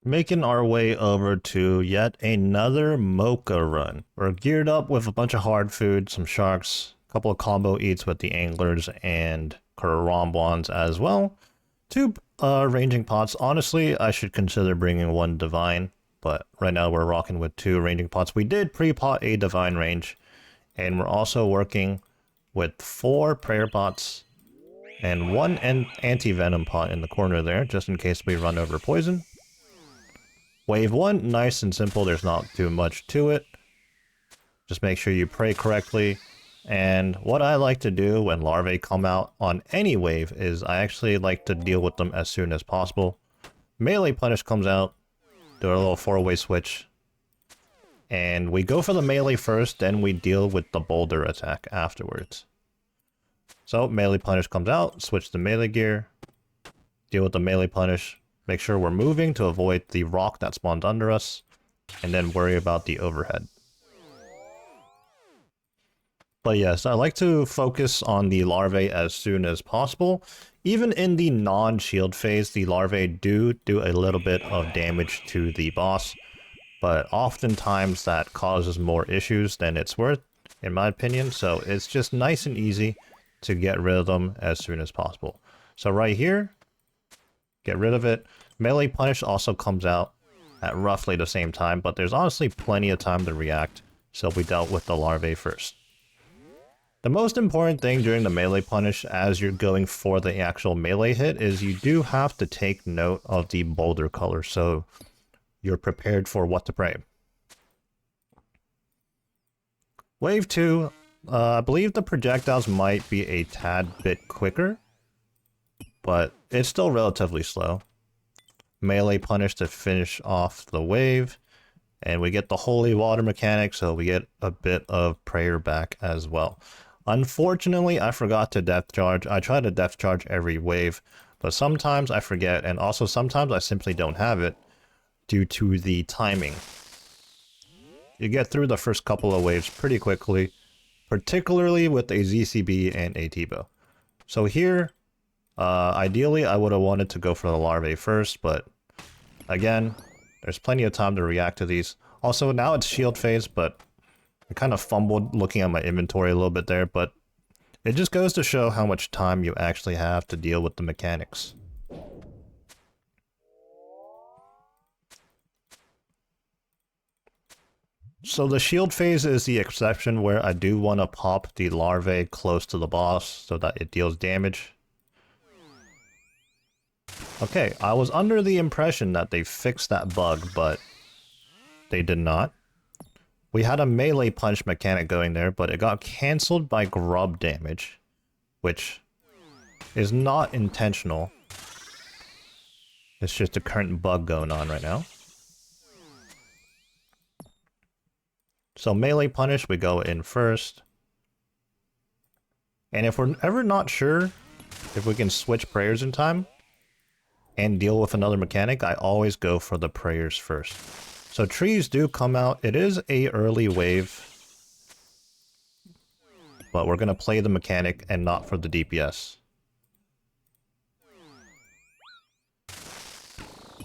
Making our way over to yet another Mocha run. We're geared up with a bunch of hard food, some sharks, a couple of combo eats with the anglers, and Karambwans as well. Two ranging pots. Honestly, I should consider bringing one divine, but right now we're rocking with two ranging pots. We did pre-pot a divine range, and we're also working with 4 prayer pots and 1 anti-venom pot in the corner there, just in case we run over poison. Wave 1, nice and simple, there's not too much to it. Just make sure you pray correctly. And what I like to do when larvae come out on any wave is I actually like to deal with them as soon as possible. Melee Punish comes out, do a little 4-way switch. And we go for the melee first, then we deal with the boulder attack afterwards. So Melee Punish comes out, switch to melee gear, deal with the Melee Punish, make sure we're moving to avoid the rock that spawns under us, and then worry about the overhead. But yes, I like to focus on the larvae as soon as possible. Even in the non-shield phase, the larvae do a little bit of damage to the boss, but oftentimes that causes more issues than it's worth, in my opinion, so it's just nice and easy to get rid of them as soon as possible. So right here, get rid of it. Melee Punish also comes out at roughly the same time, but there's honestly plenty of time to react, so we dealt with the larvae first. The most important thing during the Melee Punish as you're going for the actual melee hit is you do have to take note of the boulder color, so you're prepared for what to pray. Wave 2, I believe the projectiles might be a tad bit quicker, but it's still relatively slow. Melee Punish to finish off the wave, and we get the Holy Water mechanic, so we get a bit of prayer back as well. Unfortunately, I forgot to depth charge. I try to depth charge every wave, but sometimes I forget, and also sometimes I simply don't have it due to the timing. You get through the first couple of waves pretty quickly, particularly with a ZCB and a T-bow. So here, ideally I would have wanted to go for the larvae first, but again, there's plenty of time to react to these. Also, now it's shield phase, but I kind of fumbled looking at my inventory a little bit there, but it just goes to show how much time you actually have to deal with the mechanics. So the shield phase is the exception where I do want to pop the larvae close to the boss so that it deals damage. Okay, I was under the impression that they fixed that bug, but they did not. We had a melee punch mechanic going there, but it got cancelled by grub damage, which is not intentional. It's just a current bug going on right now. So melee punish, we go in first. And if we're ever not sure if we can switch prayers in time and deal with another mechanic, I always go for the prayers first. So trees do come out. It is a early wave, but we're going to play the mechanic and not for the DPS.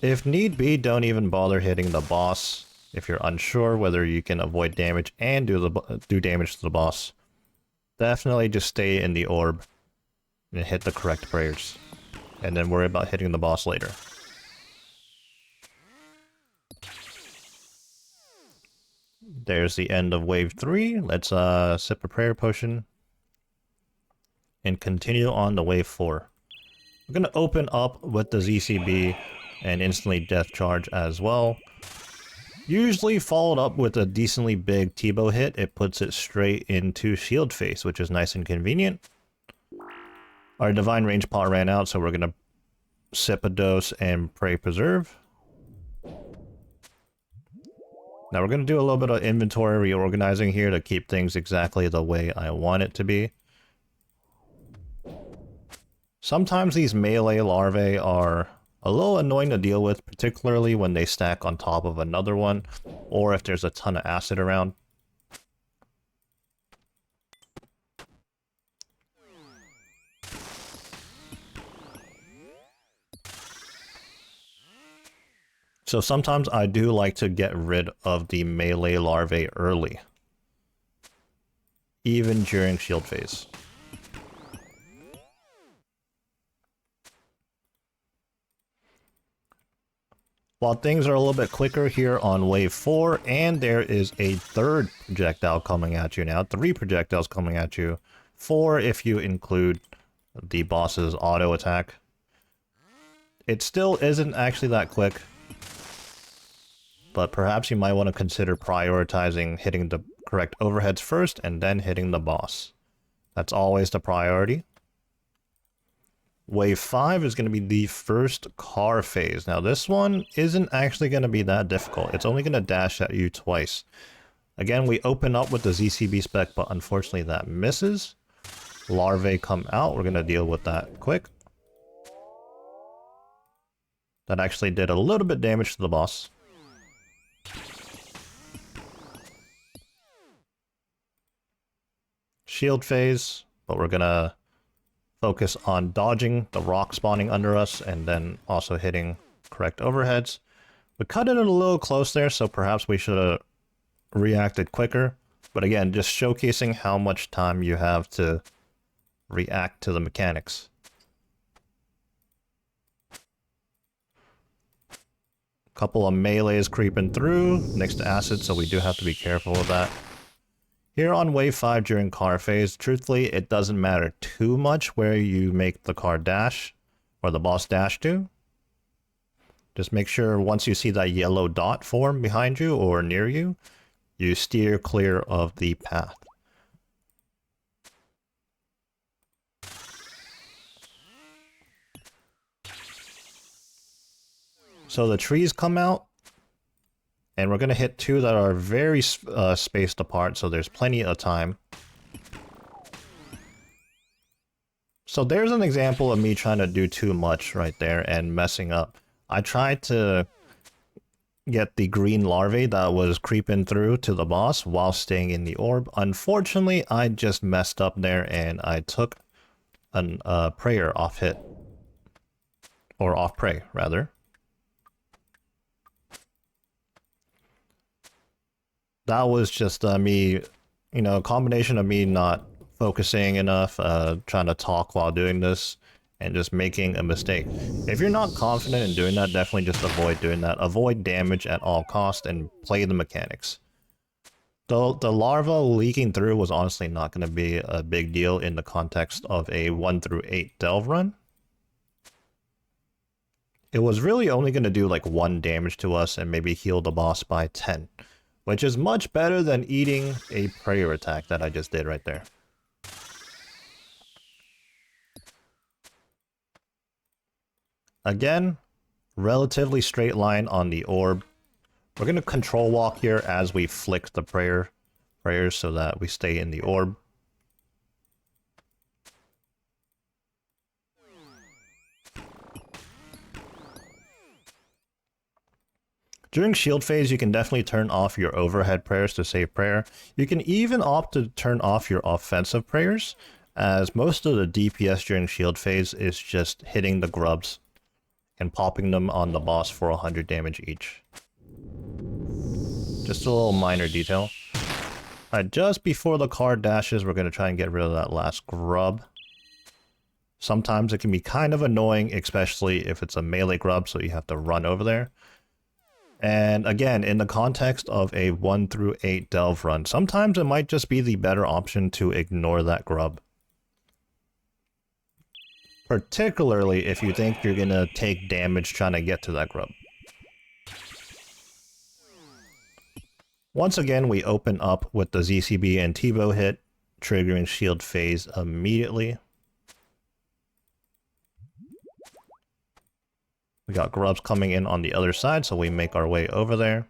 If need be, don't even bother hitting the boss if you're unsure whether you can avoid damage and do damage to the boss. Definitely just stay in the orb and hit the correct prayers, and then worry about hitting the boss later. There's the end of wave 3. Let's sip a prayer potion and continue on to wave 4. We're going to open up with the ZCB and instantly death charge as well. Usually followed up with a decently big T-bow hit, it puts it straight into shield phase, which is nice and convenient. Our divine range pot ran out, so we're going to sip a dose and pray preserve. Now we're going to do a little bit of inventory reorganizing here to keep things exactly the way I want it to be. Sometimes these melee larvae are a little annoying to deal with, particularly when they stack on top of another one, or if there's a ton of acid around. So sometimes I do like to get rid of the melee larvae early, even during shield phase. While things are a little bit quicker here on wave 4, and there is a third projectile coming at you now, 3 projectiles coming at you, 4 if you include the boss's auto attack. It still isn't actually that quick, but perhaps you might want to consider prioritizing hitting the correct overheads first and then hitting the boss. That's always the priority. Wave 5 is going to be the first car phase. Now this one isn't actually going to be that difficult. It's only going to dash at you twice. Again, we open up with the ZCB spec, but unfortunately that misses. Larvae come out. We're going to deal with that quick. That actually did a little bit damage to the boss. Shield phase, but we're going to focus on dodging the rock spawning under us and then also hitting correct overheads. We cut it a little close there, so perhaps we should have reacted quicker. But again, just showcasing how much time you have to react to the mechanics. Couple of melees creeping through next to acid, so we do have to be careful with that. Here on wave 5 during car phase, truthfully, it doesn't matter too much where you make the car dash or the boss dash to. Just make sure once you see that yellow dot form behind you or near you, you steer clear of the path. So the trees come out, and we're going to hit 2 that are very spaced apart, so there's plenty of time. So there's an example of me trying to do too much right there and messing up. I tried to get the green larvae that was creeping through to the boss while staying in the orb. Unfortunately, I just messed up there and I took a prayer off hit. Or off prey, rather. That was just me, you know, a combination of me not focusing enough, trying to talk while doing this, and just making a mistake. If you're not confident in doing that, definitely just avoid doing that. Avoid damage at all costs and play the mechanics. The larva leaking through was honestly not going to be a big deal in the context of a 1 through 8 delve run. It was really only going to do like 1 damage to us and maybe heal the boss by 10. Which is much better than eating a prayer attack that I just did right there. Again, relatively straight line on the orb. We're going to control walk here as we flick the prayers so that we stay in the orb. During shield phase, you can definitely turn off your overhead prayers to save prayer. You can even opt to turn off your offensive prayers, as most of the DPS during shield phase is just hitting the grubs and popping them on the boss for 100 damage each. Just a little minor detail. Alright, just before the car dashes, we're going to try and get rid of that last grub. Sometimes it can be kind of annoying, especially if it's a melee grub, so you have to run over there. And again, in the context of a 1 through 8 delve run, sometimes it might just be the better option to ignore that grub. Particularly if you think you're gonna take damage trying to get to that grub. Once again, we open up with the ZCB and T-bow hit, triggering shield phase immediately. We got grubs coming in on the other side, so we make our way over there.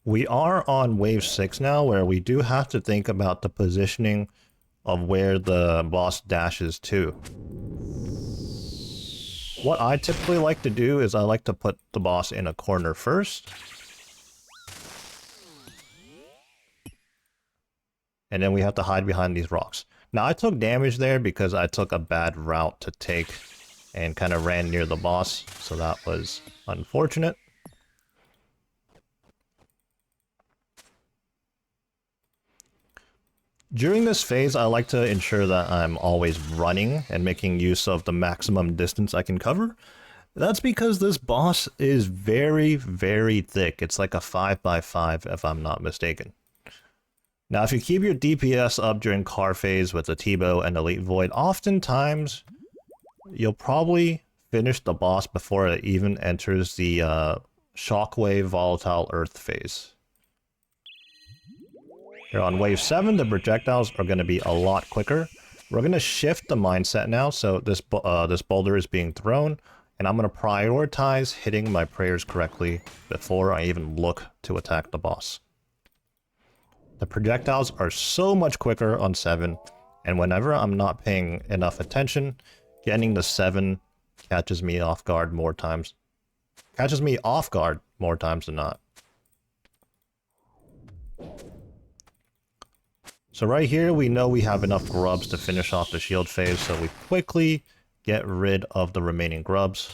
We are on wave 6 now, where we do have to think about the positioning of where the boss dashes to. What I typically like to do is I like to put the boss in a corner first. And then we have to hide behind these rocks. Now, I took damage there because I took a bad route to take and kind of ran near the boss, so that was unfortunate. During this phase, I like to ensure that I'm always running and making use of the maximum distance I can cover. That's because this boss is very, very thick. It's like a 5x5 if I'm not mistaken. Now, if you keep your DPS up during car phase with the T-Bow and Elite Void, oftentimes you'll probably finish the boss before it even enters the Shockwave Volatile Earth phase. Here on wave 7, the projectiles are going to be a lot quicker. We're going to shift the mindset now, so this boulder is being thrown, and I'm going to prioritize hitting my prayers correctly before I even look to attack the boss. The projectiles are so much quicker on 7, and whenever I'm not paying enough attention, getting the 7 catches me off guard more times. Catches me off guard more times than not. So right here, we know we have enough grubs to finish off the shield phase, so we quickly get rid of the remaining grubs.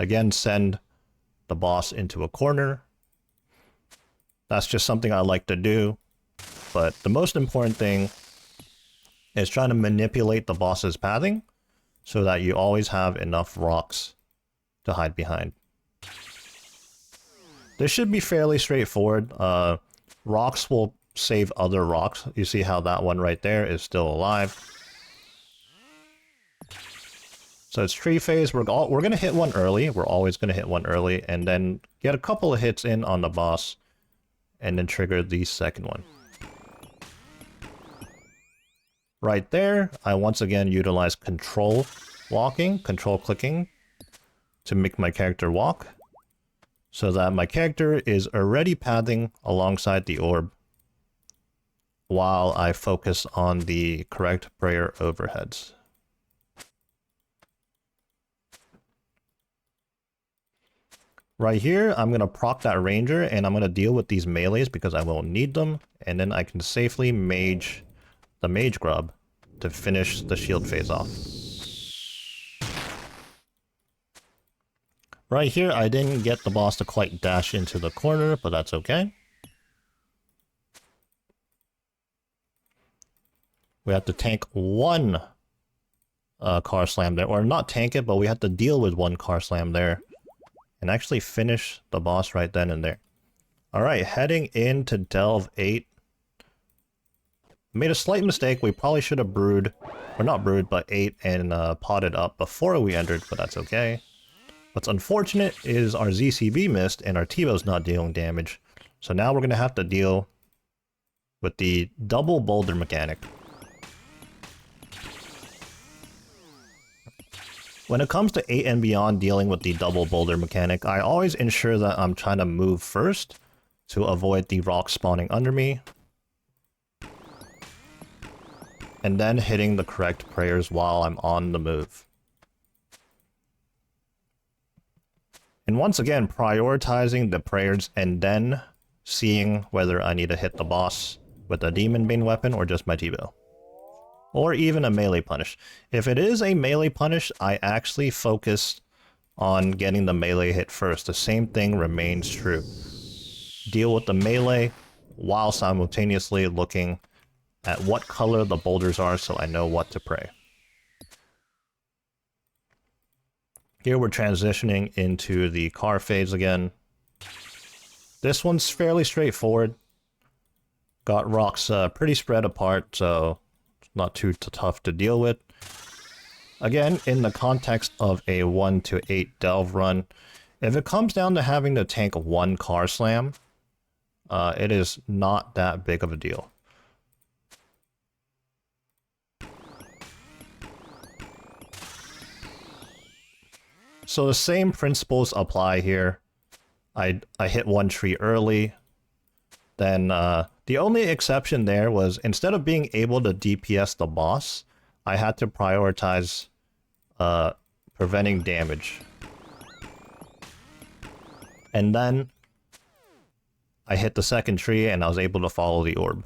Again, send the boss into a corner. That's just something I like to do, but the most important thing is trying to manipulate the boss's pathing so that you always have enough rocks to hide behind. This should be fairly straightforward. Rocks will save other rocks. You see how that one right there is still alive. So it's tree phase. We're going to hit one early. We're always going to hit one early, and then get a couple of hits in on the boss, and then trigger the second one. Right there, I once again utilize control walking, control clicking, to make my character walk, so that my character is already pathing alongside the orb while I focus on the correct prayer overheads. Right here, I'm going to proc that ranger, and I'm going to deal with these melees because I won't need them, and then I can safely mage the mage grub to finish the shield phase off. Right here, I didn't get the boss to quite dash into the corner, but that's okay. We have to tank one car slam there, or not tank it, but we have to deal with one car slam there, and actually finish the boss right then and there. Alright, heading into Delve 8. Made a slight mistake. We probably should have brewed, or not brewed, but ate and potted up before we entered, but that's okay. What's unfortunate is our ZCB missed and our T-Bow's not dealing damage. So now we're going to have to deal with the double boulder mechanic. When it comes to 8 and beyond dealing with the double boulder mechanic, I always ensure that I'm trying to move first to avoid the rocks spawning under me, and then hitting the correct prayers while I'm on the move. And once again, prioritizing the prayers and then seeing whether I need to hit the boss with a Demon Bane weapon or just my T-Bow. Or even a melee punish. If it is a melee punish, I actually focus on getting the melee hit first. The same thing remains true. Deal with the melee while simultaneously looking at what color the boulders are so I know what to pray. Here we're transitioning into the car phase again. This one's fairly straightforward. Got rocks pretty spread apart, so it's not too tough to deal with. Again, in the context of a 1 to 8 delve run, if it comes down to having to tank one car slam, it is not that big of a deal. So the same principles apply here. I hit one tree early. Then the only exception there was instead of being able to DPS the boss, I had to prioritize preventing damage. And then I hit the second tree and I was able to follow the orb.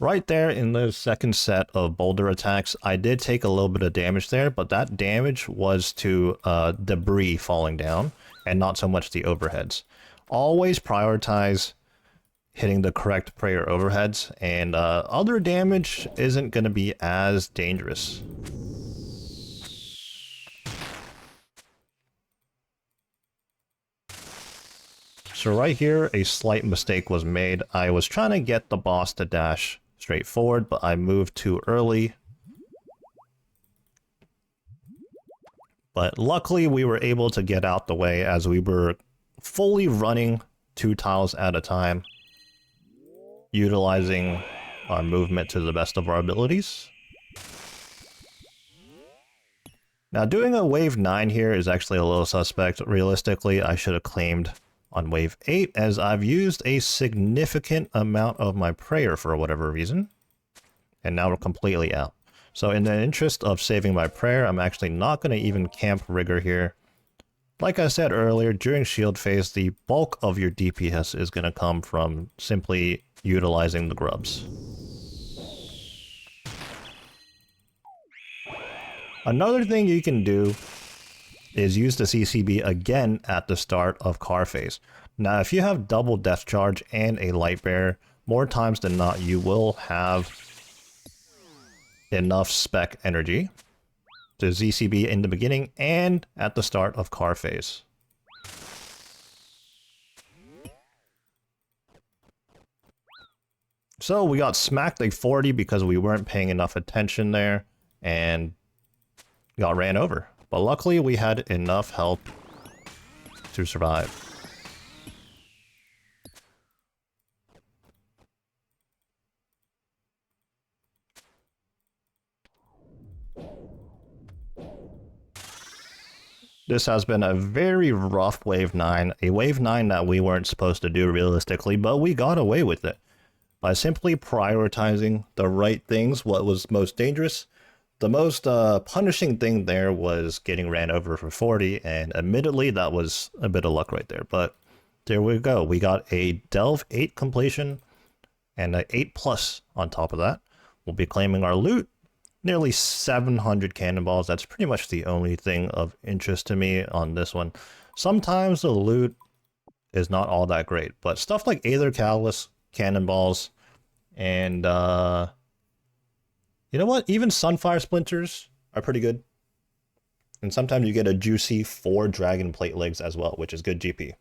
Right there in the second set of boulder attacks, I did take a little bit of damage there, but that damage was to debris falling down and not so much the overheads. Always prioritize hitting the correct prayer overheads, and other damage isn't going to be as dangerous. So right here, a slight mistake was made. I was trying to get the boss to dash straight forward, but I moved too early. But luckily, we were able to get out the way as we were fully running 2 tiles at a time, utilizing our movement to the best of our abilities. Now, doing a wave 9 here is actually a little suspect. Realistically, I should have claimed on wave 8, as I've used a significant amount of my prayer for whatever reason, and now we're completely out. So in the interest of saving my prayer, I'm actually not going to even camp rigor here. Like I said earlier, during shield phase, the bulk of your DPS is going to come from simply utilizing the grubs. Another thing you can do is use the CCB again at the start of car phase. Now, if you have double death charge and a light bearer, more times than not, you will have enough spec energy to ZCB in the beginning and at the start of car phase. So we got smacked like 40 because we weren't paying enough attention there and got ran over. But luckily, we had enough health to survive. This has been a very rough wave 9, a wave 9 that we weren't supposed to do realistically, but we got away with it. By simply prioritizing the right things, what was most dangerous. The most punishing thing there was getting ran over for 40, and admittedly, that was a bit of luck right there. But there we go. We got a Delve 8 completion and an 8+ on top of that. We'll be claiming our loot. Nearly 700 cannonballs. That's pretty much the only thing of interest to me on this one. Sometimes the loot is not all that great, but stuff like Aether Catalyst, cannonballs, and you know what? Even Sunfire Splinters are pretty good. And sometimes you get a juicy 4 Dragon Plate Legs as well, which is good GP.